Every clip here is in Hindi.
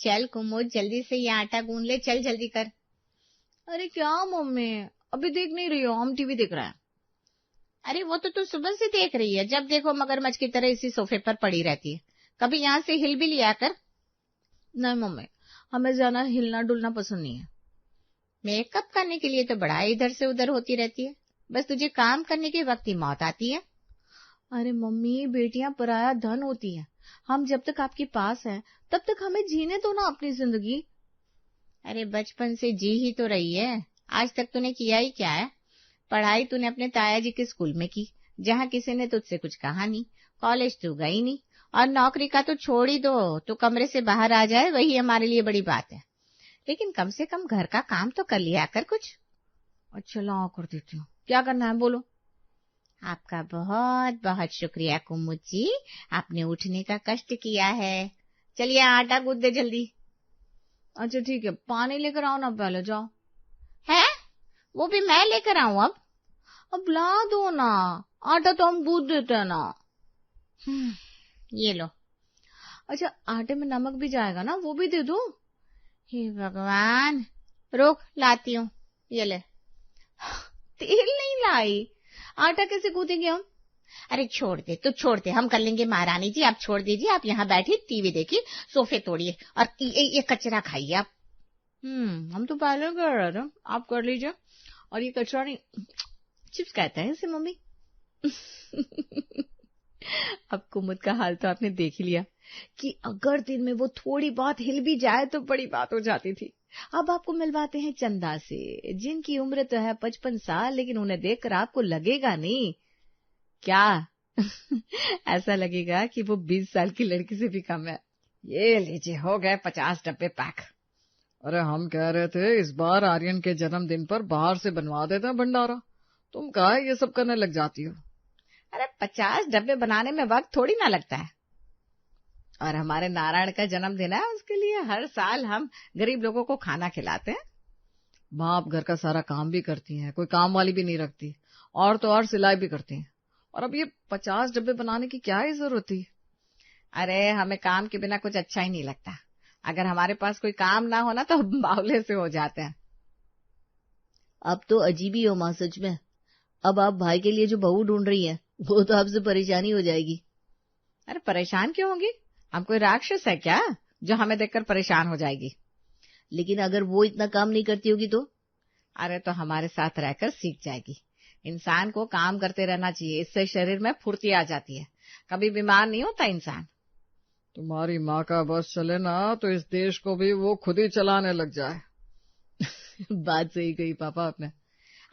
चल कुमुद जल्दी से ये आटा गूंद ले, चल जल्दी कर। अरे क्या मम्मी, अभी देख नहीं रही हो, हम टीवी देख रहे हैं। अरे वो तो तू सुबह से देख रही है, जब देखो मगरमच्छ की तरह इसी सोफे पर पड़ी रहती है, कभी यहाँ से हिल भी लिया कर। नहीं मम्मी, हमें ज्यादा हिलना डुलना पसंद नहीं है। मेकअप करने के लिए तो बड़ा इधर से उधर होती रहती है, बस तुझे काम करने के वक्त ही मौत आती है। अरे मम्मी, बेटियां पराया धन होती हैं, हम जब तक आपके पास हैं तब तक हमें जीने दो ना अपनी जिंदगी। अरे बचपन से जी ही तो रही है, आज तक तूने किया ही क्या है? पढ़ाई तूने अपने ताया जी के स्कूल में की, जहाँ किसी ने तुझसे कुछ कहा नहीं, कॉलेज तू गई नहीं, और नौकरी का तो छोड़ ही दो, तो कमरे से बाहर आ जाए वही हमारे लिए बड़ी बात है। लेकिन कम से कम घर का काम तो कर लिया कर कुछ। अच्छा लाओ कर देती हूँ, क्या करना है बोलो। आपका बहुत बहुत शुक्रिया कुमुद जी, आपने उठने का कष्ट किया है। चलिए आटा गूंद दे जल्दी। अच्छा ठीक है, पानी लेकर आओ ना, पहले जाओ। है वो भी मैं लेकर आऊं अब ला दो ना, आटा तो हम गूंद देते हैं ना। ये लो। अच्छा आटे में नमक भी जाएगा ना, वो भी दे दो। हे भगवान, रोक लाती हूँ, ये ले। तेल नहीं लाई, आटा कैसे गूंदेंगे हम? अरे छोड़ दे, तू छोड़ दे, हम कर लेंगे महारानी जी, आप छोड़ दीजिए, आप यहाँ बैठिए टीवी देखिए, सोफे तोड़िए और ये कचरा खाइए आप। हम तो पहले कर रहे थे, आप कर लीजिए। और ये कचरा नहीं, चिप्स कहते हैं इसे मम्मी। अब कुमुद का हाल तो आपने देख ही लिया कि अगर दिन में वो थोड़ी बहुत हिल भी जाए तो बड़ी बात हो जाती थी। अब आपको मिलवाते हैं चंदा से, जिनकी उम्र तो है 55 साल, लेकिन उन्हें देखकर आपको लगेगा नहीं क्या ऐसा लगेगा कि वो 20 साल की लड़की से भी कम है। ये लीजिए, हो गए 50 डब्बे पैक। अरे हम कह रहे थे इस बार आर्यन के जन्मदिन पर बाहर से बनवा देते हैं भंडारा, तुम कहा ये सब करने लग जाती हो। अरे 50 डब्बे बनाने में वक्त थोड़ी ना लगता है, और हमारे नारायण का जन्मदिन है, उसके लिए हर साल हम गरीब लोगों को खाना खिलाते हैं। बाप घर का सारा काम भी करती हैं, कोई काम वाली भी नहीं रखती, और तो और सिलाई भी करती हैं, और अब ये 50 डब्बे बनाने की क्या ही जरूरत थी। अरे हमें काम के बिना कुछ अच्छा ही नहीं लगता, अगर हमारे पास कोई काम ना हो ना तो बावले से हो जाते हैं। अब तो अजीब ही हो माँ, सच में। अब आप भाई के लिए जो बहू ढूंढ रही हैं वो तो आपसे परेशानी हो जाएगी। अरे परेशान क्यों होगी, हम कोई राक्षस है क्या जो हमें देखकर परेशान हो जाएगी? लेकिन अगर वो इतना काम नहीं करती होगी तो? अरे तो हमारे साथ रहकर सीख जाएगी। इंसान को काम करते रहना चाहिए, इससे शरीर में फुर्ती आ जाती है, कभी बीमार नहीं होता इंसान। तुम्हारी माँ का बस चले ना तो इस देश को भी वो खुद ही चलाने लग जाए। बात सही कही पापा आपने।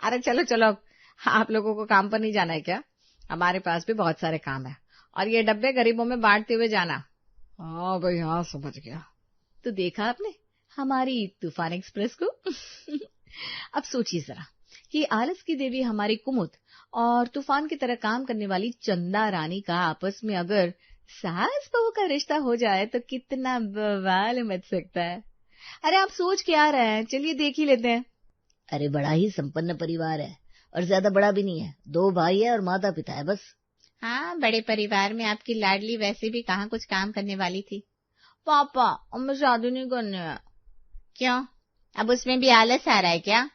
अरे चलो चलो, आप लोगों को काम पर नहीं जाना है क्या? हमारे पास भी बहुत सारे काम है, और ये डब्बे गरीबों में बांटते हुए जाना। हाँ भाई हाँ, समझ गया। तो देखा आपने हमारी तूफान एक्सप्रेस को। अब सोचिए जरा कि आलस की देवी हमारी कुमुद और तूफान की तरह काम करने वाली चंदा रानी का आपस में अगर सास बहू का रिश्ता हो जाए तो कितना बवाल मच सकता है। अरे आप सोच के आ रहे हैं, चलिए देख ही लेते हैं। अरे बड़ा ही संपन्न परिवार है, और ज्यादा बड़ा भी नहीं है, 2 भाई है और माता पिता है बस। हाँ, बड़े परिवार में आपकी लाडली वैसे भी कहाँ कुछ काम करने वाली थी। पापा हमें शादी नहीं करनी है। क्यों, अब उसमें भी आलस आ रहा है क्या?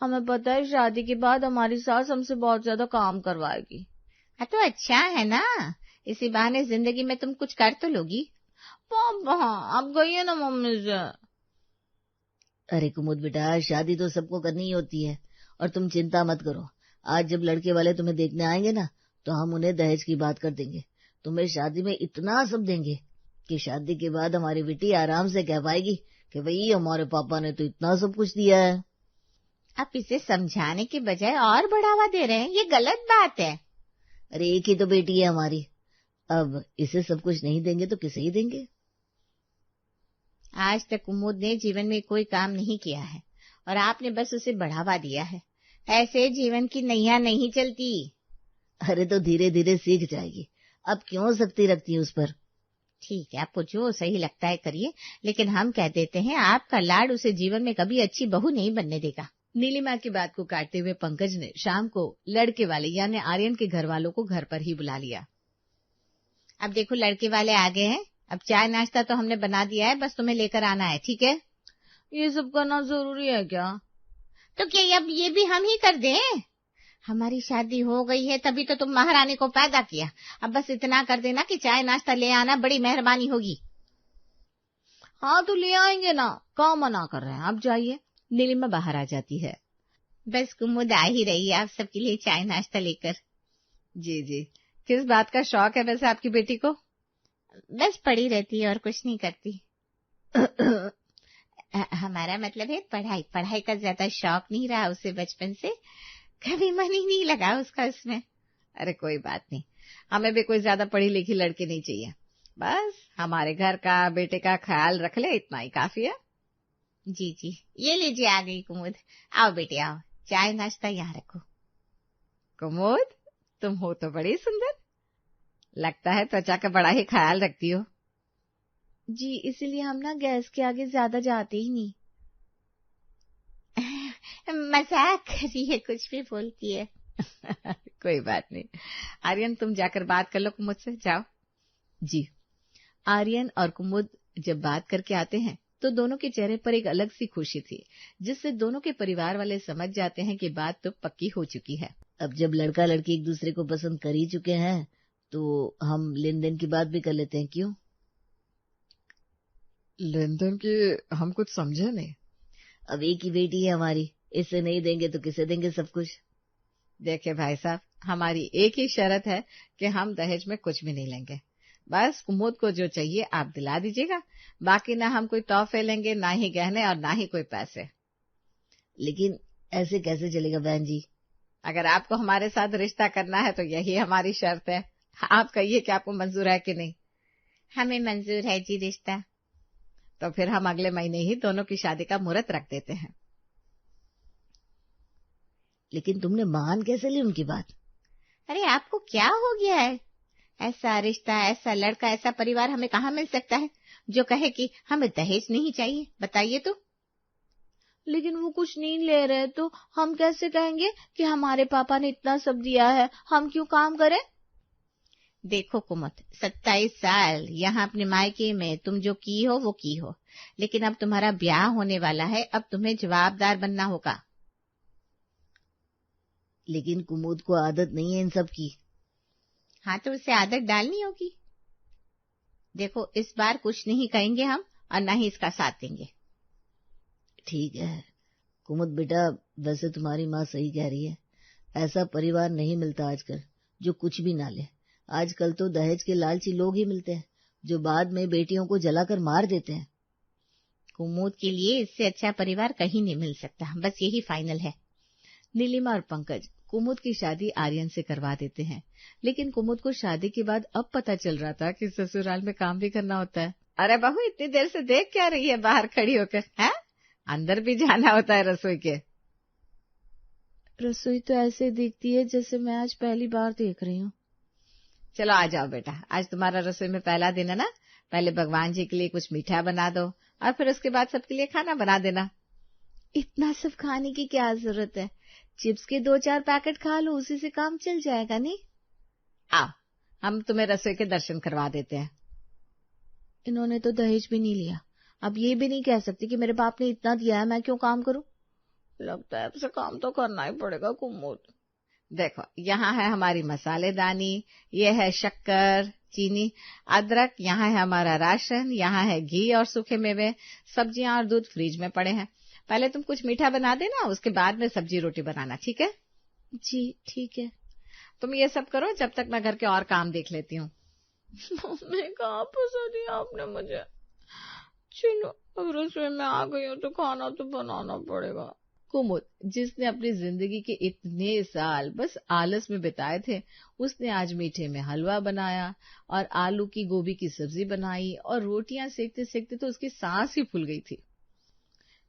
हमें पता है शादी के बाद हमारी सास हमसे बहुत ज्यादा काम करवाएगी। हाँ तो अच्छा है ना, इसी बहाने जिंदगी में तुम कुछ कर तो लोगी। पापा आप गई है ना मम्मी से। अरे कुमुद बेटा, शादी तो सबको करनी ही होती है, और तुम चिंता मत करो, आज जब लड़के वाले तुम्हें देखने आएंगे ना तो हम उन्हें दहेज की बात कर देंगे, तुम्हें शादी में इतना सब देंगे कि शादी के बाद हमारी बेटी आराम से कह पाएगी कि भाई हमारे पापा ने तो इतना सब कुछ दिया है। आप इसे समझाने के बजाय और बढ़ावा दे रहे हैं, ये गलत बात है। अरे एक ही तो बेटी है हमारी, अब इसे सब कुछ नहीं देंगे तो किसे ही देंगे। आज तक कुमुद ने जीवन में कोई काम नहीं किया है, और आपने बस उसे बढ़ावा दिया है, ऐसे जीवन की नैया नहीं चलती। अरे तो धीरे धीरे सीख जाएगी, अब क्यों सख्ती रखती है उस पर। ठीक है, आपको जो सही लगता है करिए, लेकिन हम कह देते हैं आपका लाड उसे जीवन में कभी अच्छी बहू नहीं बनने देगा। नीलिमा की बात को काटते हुए पंकज ने शाम को लड़के वाले यानी आर्यन के घर वालों को घर पर ही बुला लिया। अब देखो लड़के वाले आ गए हैं, अब चाय नाश्ता तो हमने बना दिया है, बस तुम्हें लेकर आना है, ठीक है? ये सब करना जरूरी है क्या? तो क्या अब ये भी हम ही कर दें? हमारी शादी हो गई है तभी तो तुम महारानी को पैदा किया, अब बस इतना कर देना कि चाय नाश्ता ले आना, बड़ी मेहरबानी होगी। हाँ तो ले आएंगे ना, कहाँ मना कर रहे हैं, आप जाइए। नीलिमा बाहर आ जाती है। बस कुमुद आ ही रही है आप सबके लिए चाय नाश्ता लेकर। जी जी, किस बात का शौक है वैसे आपकी बेटी को? बस पड़ी रहती है और कुछ नहीं करती। हमारा मतलब है पढ़ाई, पढ़ाई का ज्यादा शौक नहीं रहा उसे बचपन से, कभी मन ही नहीं लगा उसका उसमें। अरे कोई बात नहीं, हमें भी कोई ज्यादा पढ़ी लिखी लड़की नहीं चाहिए, बस हमारे घर का बेटे का ख्याल रख ले, इतना ही काफी है। जी जी, ये लीजिए आ गई कुमुद। आओ बेटे आओ, चाय नाश्ता यहाँ रखो। कुमुद, तुम हो तो बड़ी सुंदर, लगता है त्वचा का बड़ा ही ख्याल रखती हो। जी, इसीलिए हम ना गैस के आगे ज्यादा जाते ही नहीं। मजाक कर रही है, कुछ भी बोलती है। कोई बात नहीं। आर्यन, तुम जाकर बात कर लो कुमुद से, जाओ। जी, आर्यन और कुमुद जब बात करके आते हैं तो दोनों के चेहरे पर एक अलग सी खुशी थी, जिससे दोनों के परिवार वाले समझ जाते हैं कि बात तो पक्की हो चुकी है। अब जब लड़का लड़की एक दूसरे को पसंद कर ही चुके हैं तो हम लेन देन की बात भी कर लेते हैं, क्यों? लेन देन की हम कुछ समझे नहीं। अब एक ही बेटी है हमारी, इससे नहीं देंगे तो किसे देंगे सब कुछ? देखिए भाई साहब, हमारी एक ही शर्त है कि हम दहेज में कुछ भी नहीं लेंगे, बस कुमुद को जो चाहिए आप दिला दीजिएगा, बाकी ना हम कोई तोहफे लेंगे, ना ही गहने और ना ही कोई पैसे। लेकिन ऐसे कैसे चलेगा बहन जी? अगर आपको हमारे साथ रिश्ता करना है तो यही हमारी शर्त है, आप कहिए कि आपको मंजूर है कि नहीं। हमें मंजूर है जी रिश्ता। तो फिर हम अगले महीने ही दोनों की शादी का मुहूर्त रख देते हैं। लेकिन तुमने मान कैसे ली उनकी बात? अरे आपको क्या हो गया है? ऐसा रिश्ता, ऐसा लड़का, ऐसा परिवार हमें कहाँ मिल सकता है जो कहे कि हमें दहेज नहीं चाहिए? बताइए तो। लेकिन वो कुछ नहीं ले रहे तो हम कैसे कहेंगे कि हमारे पापा ने इतना सब दिया है, हम क्यों काम करें? देखो कुमुद, 27 साल यहाँ अपने मायके में तुम जो की हो वो की हो, लेकिन अब तुम्हारा ब्याह होने वाला है, अब तुम्हें जवाबदार बनना होगा। लेकिन कुमुद को आदत नहीं है इन सब की। हाँ तो उसे आदत डालनी होगी। देखो इस बार कुछ नहीं कहेंगे हम और ना ही इसका साथ देंगे। ठीक है कुमुद बेटा, वैसे तुम्हारी माँ सही कह रही है, ऐसा परिवार नहीं मिलता आजकल जो कुछ भी ना ले। आजकल तो दहेज के लालची लोग ही मिलते हैं जो बाद में बेटियों को जलाकर मार देते हैं। कुमुद के लिए इससे अच्छा परिवार कहीं नहीं मिल सकता, बस यही फाइनल है। नीलिमा और पंकज कुमुद की शादी आर्यन से करवा देते हैं, लेकिन कुमुद को शादी के बाद अब पता चल रहा था कि ससुराल में काम भी करना होता है। अरे बहू, इतनी देर से देख क्या रही है बाहर खड़ी होकर? है, अंदर भी जाना होता है रसोई के। रसोई तो ऐसे दिखती है जैसे मैं आज पहली बार देख रही हूँ। चलो आ जाओ बेटा, आज तुम्हारा रसोई में पहला दिन है ना, पहले भगवान जी के लिए कुछ मीठा बना दो और फिर उसके बाद सबके लिए खाना बना देना। इतना सब खाने की क्या जरूरत है, चिप्स के 2-4 पैकेट खा लो, उसी से काम चल जाएगा। नहीं, आओ हम तुम्हें रसोई के दर्शन करवा देते हैं। इन्होंने तो दहेज भी नहीं लिया, अब ये भी नहीं कह सकती कि मेरे बाप ने इतना दिया है, मैं क्यों काम करूं? लगता है आपसे काम तो करना ही पड़ेगा कुमुद। देखो यहाँ है हमारी मसालेदानी, ये है शक्कर, चीनी, अदरक, यहाँ है हमारा राशन, यहाँ है घी और सूखे मेवे, सब्जियां और दूध फ्रिज में पड़े हैं। पहले तुम कुछ मीठा बना देना, उसके बाद में सब्जी रोटी बनाना, ठीक है? जी ठीक है। तुम ये सब करो जब तक मैं घर के और काम देख लेती हूँ। मम्मी कहाँ फंसा दिया आपने मुझे। चलो अब रसोई में आ गई हो तो खाना तो बनाना पड़ेगा। कुमुद, जिसने अपनी जिंदगी के इतने साल बस आलस में बिताए थे, उसने आज मीठे में हलवा बनाया और आलू की गोभी की सब्जी बनाई और रोटियां सेकते सेकते तो उसकी सांस ही फूल गई थी।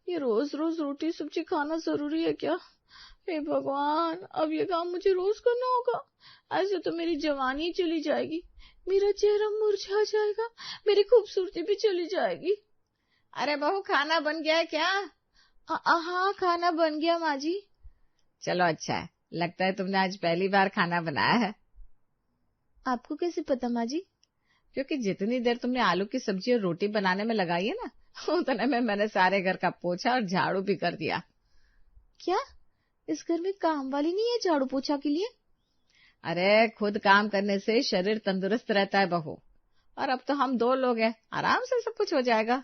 ये रोज रोज रोटी सब्जी खाना जरूरी है क्या? हे भगवान, अब ये काम मुझे रोज करना होगा? ऐसे तो मेरी जवानी चली जाएगी, मेरा चेहरा मुरझा जाएगा, मेरी खूबसूरती भी चली जाएगी। अरे बहू, खाना बन गया है क्या? हाँ खाना बन गया माँ जी। चलो अच्छा है, लगता है तुमने आज पहली बार खाना बनाया है। आपको कैसे पता माँ जी? क्योंकि जितनी देर तुमने आलू की सब्जी और रोटी बनाने में लगाई है ना, उतने में मैंने सारे घर का पोछा और झाड़ू भी कर दिया। क्या इस घर में काम वाली नहीं है झाड़ू पोछा के लिए? अरे खुद काम करने से शरीर तंदुरुस्त रहता है बहू, और अब तो हम 2 लोग हैं, आराम से सब कुछ हो जाएगा।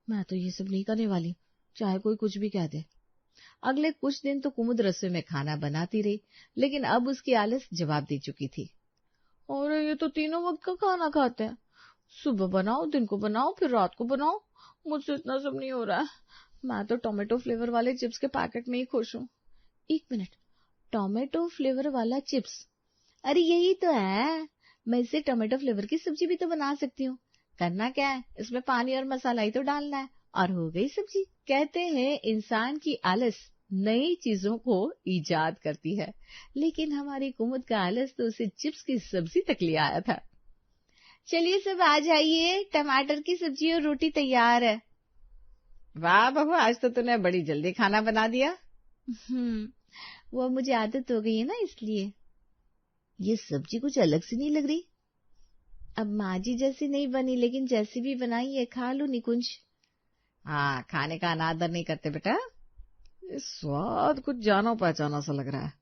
मैं तो ये सब नहीं करने वाली, चाहे कोई कुछ भी कह दे। अगले कुछ दिन तो कुमुद रसोई में खाना बनाती रही, लेकिन अब उसकी आलस जवाब दे चुकी थी। और ये तो तीनों वक्त का खाना खाते हैं, सुबह बनाओ, दिन को बनाओ, फिर रात को बनाओ। मुझसे इतना सब नहीं हो रहा है। मैं तो टोमेटो फ्लेवर वाले चिप्स के पैकेट में ही खुश हूँ। 1 मिनट, टोमेटो फ्लेवर वाला चिप्स? अरे यही तो है, मैं इससे टोमेटो फ्लेवर की सब्जी भी तो बना सकती हूँ। करना क्या है, इसमें पानी और मसाला ही तो डालना है और हो गई सब्जी। कहते हैं इंसान की आलस नई चीजों को इजाद करती है, लेकिन हमारी कुमुद का आलस तो उसे चिप्स की सब्जी तक ले आया था। चलिए सब आ जाइए, टमाटर की सब्जी और रोटी तैयार है। वाह बहू, आज तो तूने बड़ी जल्दी खाना बना दिया। वो मुझे आदत हो गई है ना, इसलिए। ये सब्जी कुछ अलग सी नहीं लग रही। अब माँ जी जैसी नहीं बनी, लेकिन जैसी भी बनाई है खा लो निकुंज। हाँ, खाने का अनादर नहीं करते बेटा। स्वाद कुछ जाना पहचाना सा लग रहा है।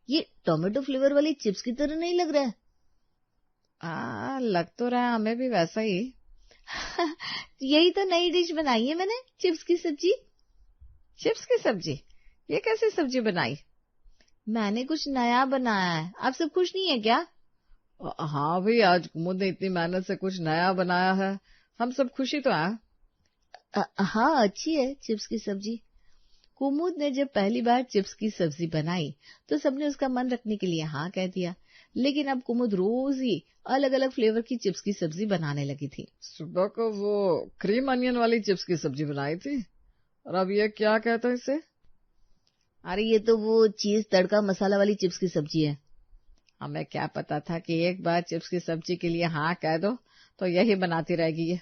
ये टोमेटो फ्लेवर वाली चिप्स की तरह नहीं लग रहा है। लग तो रहा है हमें भी वैसा ही। यही तो नई डिश बनाई है मैंने, चिप्स की सब्जी। चिप्स की सब्जी? ये कैसी सब्जी बनाई? मैंने कुछ नया बनाया है। आप सब खुश नहीं है क्या? हाँ भाई, आज कुमुद ने इतनी मेहनत से कुछ नया बनाया है, हम सब खुशी तो हैं। हाँ, अच्छी है चिप्स की सब्जी। कुमुद ने जब पहली बार चिप्स की सब्जी बनाई तो सबने उसका मन रखने के लिए हाँ कह दिया, लेकिन अब कुमुद रोज ही अलग अलग फ्लेवर की चिप्स की सब्जी बनाने लगी थी। सुबह को वो क्रीम अनियन वाली चिप्स की सब्जी बनाई थी, और अब ये क्या कहते हैं इसे? अरे ये तो वो चीज तड़का मसाला वाली चिप्स की सब्जी है। हमें क्या पता था कि एक बार चिप्स की सब्जी के लिए हाँ कह दो तो यही बनाती रहेगी ये,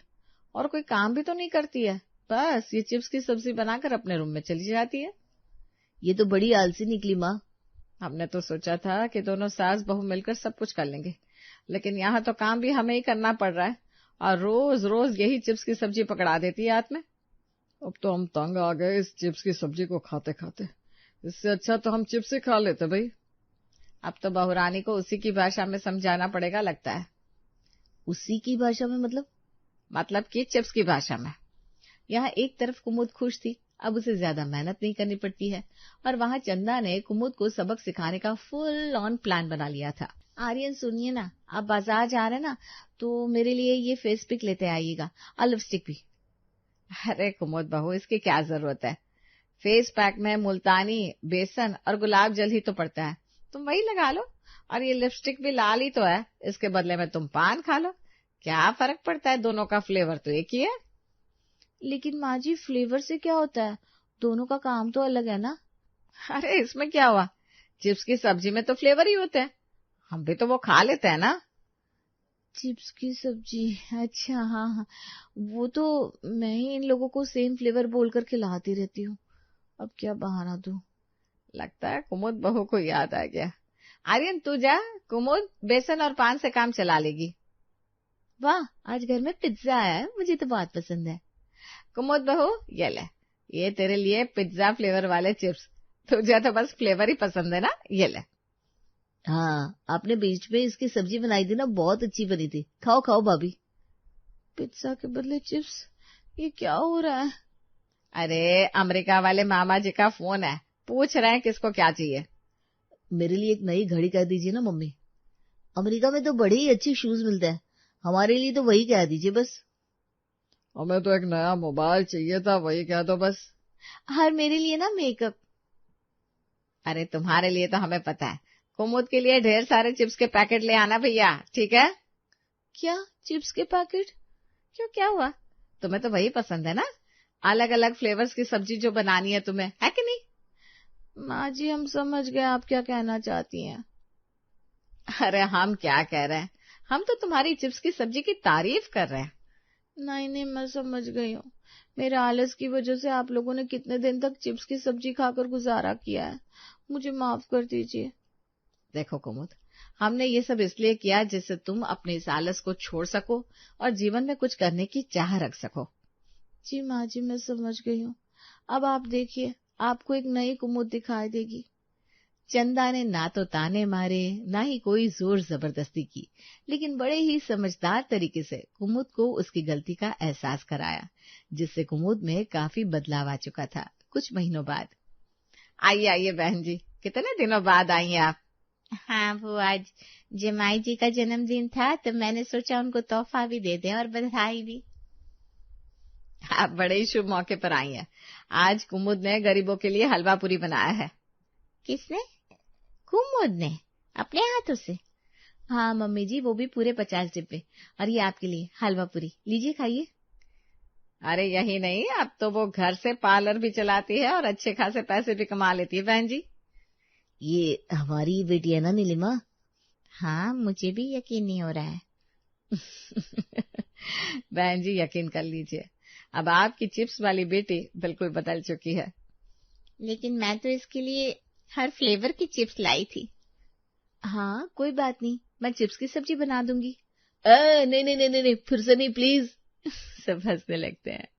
और कोई काम भी तो नहीं करती है, बस ये चिप्स की सब्जी बनाकर अपने रूम में चली जाती है। ये तो बड़ी आलसी निकली माँ। हमने तो सोचा था कि दोनों सास बहू मिलकर सब कुछ कर लेंगे, लेकिन यहाँ तो काम भी हमें ही करना पड़ रहा है, और रोज रोज यही चिप्स की सब्जी पकड़ा देती है हाथ में। अब तो हम तंग आ गए इस चिप्स की सब्जी को खाते खाते। इससे अच्छा तो हम चिप्स ही खा लेते भाई। अब तो बहुरानी को उसी की भाषा में समझाना पड़ेगा लगता है। उसी की भाषा में मतलब कि चिप्स की भाषा में। यहाँ एक तरफ कुमुद खुश थी, अब उसे ज्यादा मेहनत नहीं करनी पड़ती है, और वहाँ चंदा ने कुमुद को सबक सिखाने का फुल ऑन प्लान बना लिया था। आर्यन सुनिए ना, आप बाजार जा रहे हैं ना, तो मेरे लिए ये फेस पिक लेते आइएगा और लिपस्टिक भी। अरे कुमुद बहू, इसकी क्या जरूरत है? फेस पैक में मुल्तानी, बेसन और गुलाब जल ही तो पड़ता है, तुम वही लगा लो। और ये लिपस्टिक भी लाल ही तो है, इसके बदले में तुम पान खा लो। क्या फर्क पड़ता है, दोनों का फ्लेवर तो एक ही है। लेकिन माँ जी, फ्लेवर से क्या होता है, दोनों का काम तो अलग है ना। अरे इसमें क्या हुआ, चिप्स की सब्जी में तो फ्लेवर ही होते हैं, हम भी तो वो खा लेते हैं ना। चिप्स की सब्जी, अच्छा हाँ हाँ, वो तो मैं ही इन लोगों को सेम फ्लेवर बोलकर खिलाती रहती हूँ, अब क्या बहाना दूं। लगता है कुमुद बहू को याद आ गया। आर्यन तू जा, कुमुद बेसन और पान से काम चला लेगी। वाह, आज घर में पिज्जा है, मुझे तो बहुत पसंद है। कुमुद बहू ये ले, ये तेरे लिए पिज्जा फ्लेवर वाले चिप्स। तुझे तो बस फ्लेवर ही पसंद है ना, ये ले। हाँ, आपने बीच में इसकी सब्जी बनाई थी ना, बहुत अच्छी बनी थी। खाओ खाओ भाभी। पिज्जा के बदले चिप्स, ये क्या हो रहा है? अरे अमेरिका वाले मामा जी का फोन है, पूछ रहे हैं किसको क्या चाहिए। मेरे लिए एक नई घड़ी कह दीजिए ना मम्मी। अमेरिका में तो बड़े ही अच्छे शूज मिलते हैं, हमारे लिए तो वही कह दीजिए बस। हमें तो एक नया मोबाइल चाहिए था, वही कह दो बस। और मेरे लिए ना मेकअप। अरे तुम्हारे लिए तो हमें पता है, कुमुद के लिए ढेर सारे चिप्स के पैकेट ले आना भैया, ठीक है? क्या चिप्स के पैकेट? क्यों, क्या हुआ, तुम्हें तो वही पसंद है ना, अलग अलग फ्लेवर्स की सब्जी जो बनानी है तुम्हें, है कि नहीं? माँ जी हम समझ गए आप क्या कहना चाहती हैं। अरे हम क्या कह रहे हैं, हम तो तुम्हारी चिप्स की सब्जी की तारीफ कर रहे हैं। नहीं मैं समझ गई हूँ, मेरे आलस की वजह से आप लोगों ने कितने दिन तक चिप्स की सब्जी खाकर गुजारा किया है, मुझे माफ कर दीजिए। देखो कुमुद, हमने ये सब इसलिए किया जिससे तुम अपने इस आलस को छोड़ सको और जीवन में कुछ करने की चाह रख सको। जी माँ जी, मैं समझ गई हूँ। अब आप देखिए, आपको एक नई कुमुद दिखाई देगी। चंदा ने ना तो ताने मारे ना ही कोई जोर जबरदस्ती की, लेकिन बड़े ही समझदार तरीके से कुमुद को उसकी गलती का एहसास कराया, जिससे कुमुद में काफी बदलाव आ चुका था। कुछ महीनों बाद, आइए आइए बहन जी, कितने दिनों बाद आई हैं आप। हाँ वो आज जमाई जी का जन्मदिन था तो मैंने सोचा उनको तोहफा भी दे दें और बधाई भी। आप बड़े ही शुभ मौके पर आई हैं। आज कुमुद ने गरीबों के लिए हलवा पूरी बनाया है। किसने? कुमुद ने? अपने हाथों से? हाँ मम्मी जी, वो भी पूरे 50 डिब्बे। और ये आपके लिए हलवा पूरी, लीजिए खाइए। अरे यही नहीं, अब तो वो घर से पार्लर भी चलाती है और अच्छे खासे पैसे भी कमा लेती है बहन जी। ये हमारी बेटी है ना नीलिमा? हाँ, मुझे भी यकीन नहीं हो रहा है। बहन जी यकीन कर लीजिए, अब आपकी चिप्स वाली बेटी बिल्कुल बदल चुकी है। लेकिन मैं तो इसके लिए हर फ्लेवर की चिप्स लाई थी। हाँ कोई बात नहीं, मैं चिप्स की सब्जी बना दूंगी। नहीं नहीं नहीं नहीं, फिर से नहीं प्लीज। सब हंसने लगते हैं।